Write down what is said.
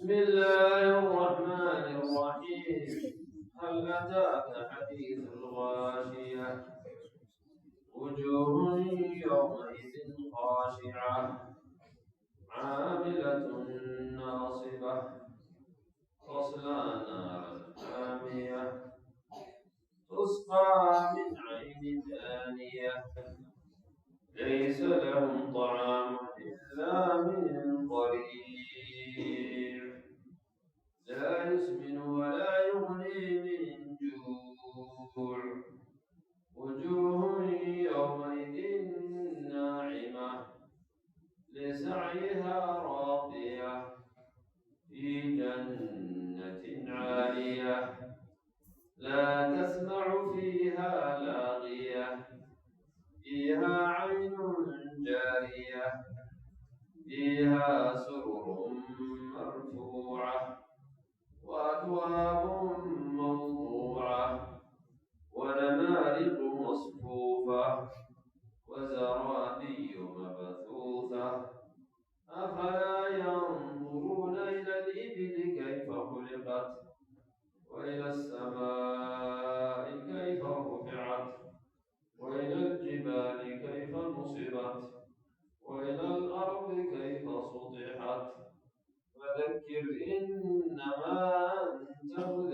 بسم الله الرحمن الرحيم. هل أتاك حديث الغاشية وجوه يومئذ خاشعة عاملة ناصبة تصلى نارا حامية تسقى من عين آنية ليس لهم طعام إلا من ضريع لا يسمن ولا يغني من جوع وجوه يومئذ ناعمة لسعيها راضية في جنة عالية لا تسمع فيها لاغية فيها عين جارية فيها سرر مرفوعة وأكواب موضوعة ونمارق مصفوفة وزرابي مبثوثة أفلا ينظرون إلى الإبل كيف خلقت وإلى السماء كيف رفعت وإلى الجبال كيف نصبت وإلى الأرض كيف سطحت فذكر إنما أنت مذكر